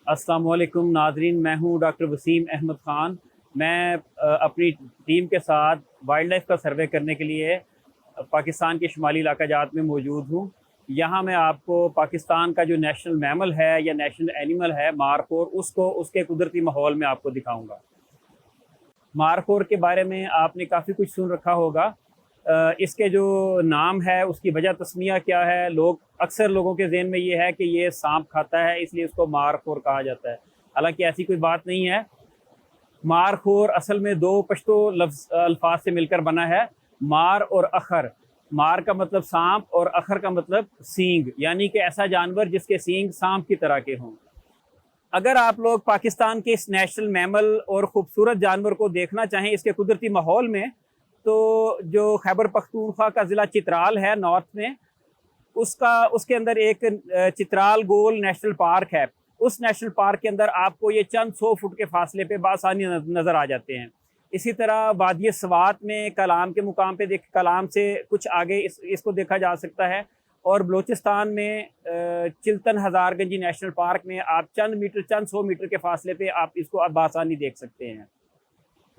अस्सलाम वालेकुम नाजरीन, मैं हूं डॉक्टर वसीम अहमद ख़ान। मैं अपनी टीम के साथ वाइल्ड लाइफ का सर्वे करने के लिए पाकिस्तान के शुमाली इलाका जात में मौजूद हूं। यहाँ मैं आपको पाकिस्तान का जो नेशनल मैमल है या नेशनल एनिमल है मारखोर, उसको उसके कुदरती माहौल में आपको दिखाऊंगा। मारखोर के बारे में आपने काफ़ी कुछ सुन रखा होगा। इसके जो नाम है उसकी वजह तस्मिया क्या है, अक्सर लोगों के ज़हन में ये है कि ये सांप खाता है इसलिए इसको मारखोर कहा जाता है। हालांकि ऐसी कोई बात नहीं है। मारखोर असल में दो पश्तो अल्फाज से मिलकर बना है, मार और अखर। मार का मतलब सांप और अखर का मतलब सींग, यानी कि ऐसा जानवर जिसके सींग सांप की तरह के हों। अगर आप लोग पाकिस्तान के इस नेशनल मैमल और ख़ूबसूरत जानवर को देखना चाहें इसके कुदरती माहौल में, तो जो खैबर पख्तूनख्वा का ज़िला चित्राल है नॉर्थ में, उसके अंदर एक चित्राल गोल नेशनल पार्क है। उस नेशनल पार्क के अंदर आपको ये चंद 100 फुट के फासले पे बासानी नज़र आ जाते हैं। इसी तरह वादी स्वात में कलाम के मुकाम पे कलाम से कुछ आगे इसको देखा जा सकता है। और बलूचिस्तान में चिल्तन हज़ारगंजी नेशनल पार्क में आप चंद 100 मीटर के फासले पे आप इसको बासानी देख सकते हैं।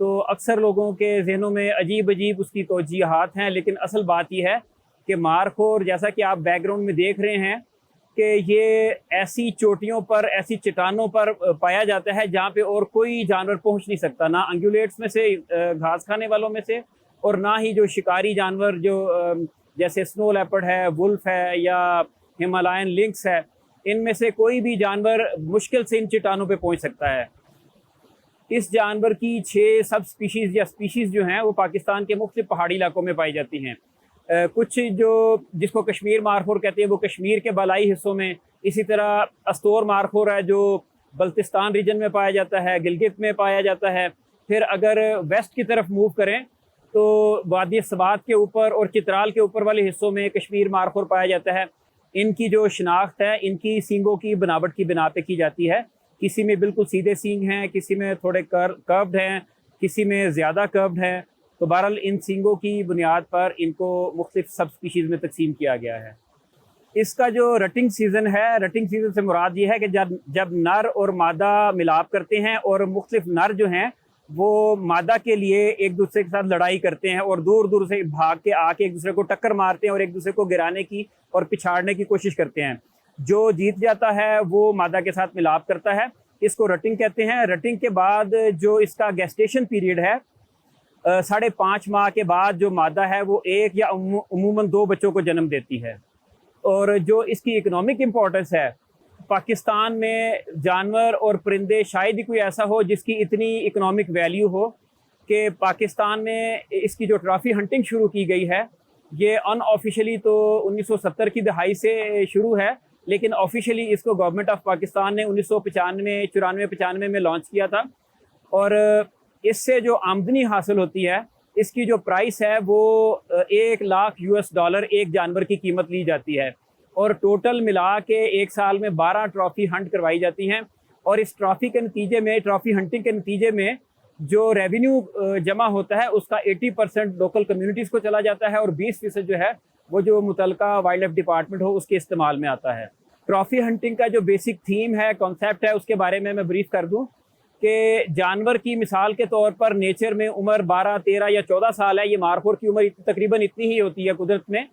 तो अक्सर लोगों के जहनों में अजीब अजीब उसकी तौजीहात हैं, लेकिन असल बात यह है कि मारखोर, जैसा कि आप बैकग्राउंड में देख रहे हैं, कि ये ऐसी चोटियों पर, ऐसी चट्टानों पर पाया जाता है जहाँ पे और कोई जानवर पहुँच नहीं सकता, ना अंगुलेट्स में से, घास खाने वालों में से, और ना ही जो शिकारी जानवर जो जैसे स्नो लेपर्ड है, वुल्फ है या हिमालयन लिंक्स है, इनमें से कोई भी जानवर मुश्किल से इन चट्टानों पे पहुँच सकता है। इस जानवर की 6 सब स्पीशीज़ या स्पीशीज़ जो हैं वो पाकिस्तान के मुख्तलिफ पहाड़ी इलाकों में पाई जाती हैं। कुछ जो जिसको कश्मीर मारखोर कहते हैं वो कश्मीर के बालाई हिस्सों में, इसी तरह अस्तोर मारखोर है जो बल्तिस्तान रीजन में पाया जाता है, गिलगित में पाया जाता है। फिर अगर वेस्ट की तरफ मूव करें तो वादी स्वात के ऊपर और चित्राल के ऊपर वाले हिस्सों में कश्मीर मारखोर पाया जाता है। इनकी जो शिनाख्त है इनकी सींगों की बनावट की बिना पे की जाती है। किसी में बिल्कुल सीधे सींग हैं, किसी में थोड़े कर्व्ड हैं, किसी में ज़्यादा कर्व्ड हैं। तो बहरहाल इन सींगों की बुनियाद पर इनको मुख्तलिफ सब स्पीशीज़ में तकसीम किया गया है। इसका जो रटिंग सीज़न है, रटिंग सीज़न से मुराद ये है कि जब नर और मादा मिलाप करते हैं और मुख्तलिफ नर जो हैं वो मादा के लिए एक दूसरे के साथ लड़ाई करते हैं और दूर दूर से भाग के आके एक दूसरे को टक्कर मारते हैं और एक दूसरे को गिराने की और पिछाड़ने की कोशिश करते हैं। जो जीत जाता है वो मादा के साथ मिलाप करता है। इसको रटिंग कहते हैं। रटिंग के बाद जो इसका गेस्टेशन पीरियड है, 5.5 माह के बाद जो मादा है वो एक या उमूमन 2 बच्चों को जन्म देती है। और जो इसकी इकोनॉमिक इम्पोर्टेंस है, पाकिस्तान में जानवर और परिंदे शायद ही कोई ऐसा हो जिसकी इतनी इकोनॉमिक वैल्यू हो कि पाकिस्तान में इसकी जो ट्रॉफी हंटिंग शुरू की गई है, ये अनऑफिशियली तो 1970 की दहाई से शुरू है, लेकिन ऑफिशियली इसको गवर्नमेंट ऑफ पाकिस्तान ने 1995 में लॉन्च किया था। और इससे जो आमदनी हासिल होती है, इसकी जो प्राइस है वो $1 लाख एक जानवर की कीमत ली जाती है। और टोटल मिला के एक साल में 12 ट्रॉफी हंट करवाई जाती हैं। और इस ट्रॉफी के नतीजे में, ट्रॉफी हंटिंग के नतीजे में जो रेवेन्यू जमा होता है उसका 80% लोकल कम्युनिटीज़ को चला जाता है और 20% जो है वो जो मुतलका वाइल्ड लाइफ डिपार्टमेंट हो उसके इस्तेमाल में आता है। ट्रॉफी हंटिंग का जो बेसिक थीम है, कॉन्सेप्ट है, उसके बारे में मैं ब्रीफ कर दूं कि जानवर की मिसाल के तौर पर नेचर में उम्र 12, 13 या 14 साल है। ये मारखोर की उम्र तकरीबन इतनी ही होती है कुदरत में।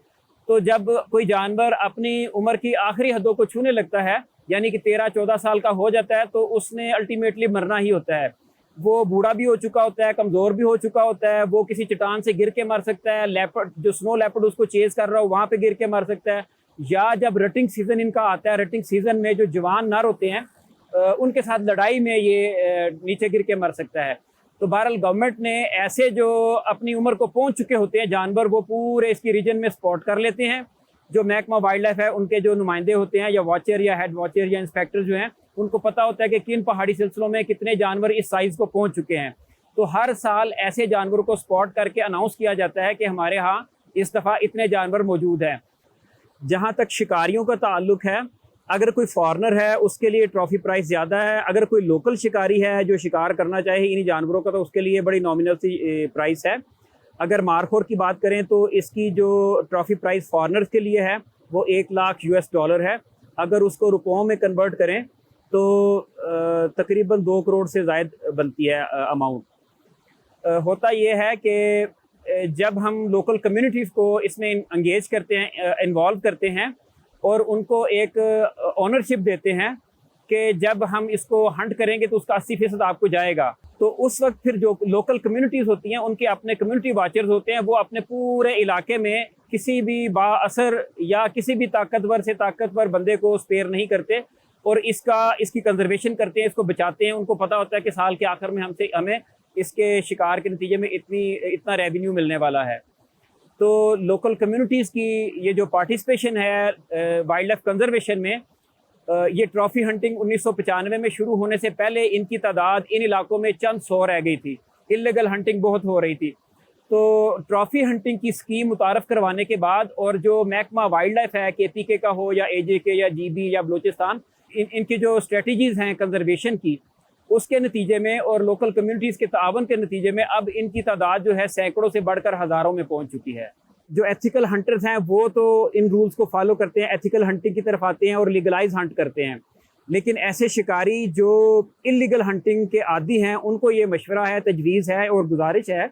तो जब कोई जानवर अपनी उम्र की आखिरी हदों को छूने लगता है, यानी कि 13-14 साल का हो जाता है, तो उसने अल्टीमेटली मरना ही होता है। वो बूढ़ा भी हो चुका होता है, कमज़ोर भी हो चुका होता है, वो किसी चट्टान से गिर के मर सकता है, लेपर्ड जो स्नो लेपर्ड उसको चेज कर रहा हो वहाँ पे गिर के मर सकता है। या जब रटिंग सीज़न इनका आता है, रटिंग सीज़न में जो जवान नर होते हैं उनके साथ लड़ाई में ये नीचे गिर के मर सकता है। तो बहरहाल गवर्नमेंट ने ऐसे जो अपनी उम्र को पहुंच चुके होते हैं जानवर, वो पूरे इसकी रीजन में स्पॉट कर लेते हैं। जो महकमा वाइल्ड लाइफ है उनके जो नुमाइंदे होते हैं या वॉचर या हेड वॉचर या इंस्पेक्टर जो हैं, उनको पता होता है कि किन पहाड़ी सिलसिलों में कितने जानवर इस साइज़ को पहुंच चुके हैं। तो हर साल ऐसे जानवरों को स्पॉट करके अनाउंस किया जाता है कि हमारे यहाँ इस दफ़ा इतने जानवर मौजूद हैं। जहाँ तक शिकारियों का ताल्लुक है, अगर कोई फॉरनर है उसके लिए ट्रॉफी प्राइस ज़्यादा है। अगर कोई लोकल शिकारी है जो शिकार करना चाहे इन्हीं जानवरों का, तो उसके लिए बड़ी नॉमिनल सी प्राइस है। अगर मारखोर की बात करें तो इसकी जो ट्रॉफी प्राइस फॉरनर्स के लिए है वो $1 लाख है। अगर उसको रुपयों में कन्वर्ट करें तो तकरीबन 2 करोड़ से ज़ायद बनती है अमाउंट। होता ये है कि जब हम लोकल कम्युनिटीज़ को इसमें इंगेज करते हैं, इन्वॉल्व करते हैं और उनको एक ओनरशिप देते हैं कि जब हम इसको हंट करेंगे तो उसका 80% आपको जाएगा, तो उस वक्त फिर जो लोकल कम्युनिटीज़ होती हैं उनके अपने कम्युनिटी वाचर्स होते हैं, वो अपने पूरे इलाके में किसी भी बाअसर या किसी भी ताकतवर से ताकतवर बंदे को स्पेयर नहीं करते और इसकी कंजर्वेशन करते हैं, इसको बचाते हैं। उनको पता होता है कि साल के आखिर में हमें इसके शिकार के नतीजे में इतना रेवेन्यू मिलने वाला है। तो लोकल कम्युनिटीज़ की ये जो पार्टिसिपेशन है वाइल्ड लाइफ कंजर्वेशन में, ये ट्रॉफी हंटिंग 1995 में शुरू होने से पहले इनकी तादाद इन इलाकों में चंद 100 रह गई थी। इल्लीगल हंटिंग बहुत हो रही थी। तो ट्रॉफी हंटिंग की स्कीम मुतारफ़ करवाने के बाद और जो महकमा वाइल्ड लाइफ है, KPK का हो या AJK या GB या बलूचिस्तान, इनकी जो स्ट्रेटजीज़ हैं कंजर्वेशन की, उसके नतीजे में और लोकल कम्युनिटीज़ के तावन के नतीजे में अब इनकी तादाद जो है सैकड़ों से बढ़कर हज़ारों में पहुंच चुकी है। जो एथिकल हंटर्स हैं वो तो इन रूल्स को फॉलो करते हैं, एथिकल हंटिंग की तरफ आते हैं और लीगलाइज हंट करते हैं। लेकिन ऐसे शिकारी जो इल्लीगल हंटिंग के आदी हैं, उनको ये मशवरा है, तजवीज़ है और गुजारिश है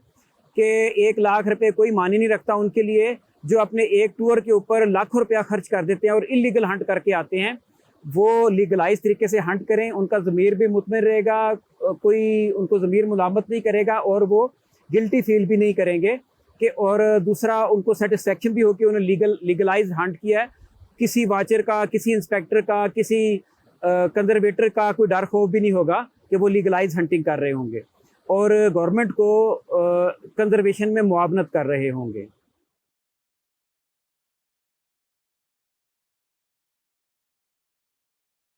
कि 1 लाख रुपए कोई मानी नहीं रखता उनके लिए, जो अपने एक टूर के ऊपर लाखों रुपया खर्च कर देते हैं और इल्लीगल हंट करके आते हैं, वो लीगलाइज तरीके से हंट करें। उनका ज़मीर भी मुतमिन रहेगा, कोई उनको ज़मीर मुलामत नहीं करेगा और वो गिल्टी फील भी नहीं करेंगे कि, और दूसरा उनको सेटिस्फेक्शन भी हो कि उन्होंने लीगलाइज हंट किया है। किसी वाचर का, किसी इंस्पेक्टर का, किसी कंजर्वेटर का कोई डर खौफ भी नहीं होगा कि वो लीगलाइज हंटिंग कर रहे होंगे और गवर्नमेंट को कंजर्वेशन में मुआवनत कर रहे होंगे।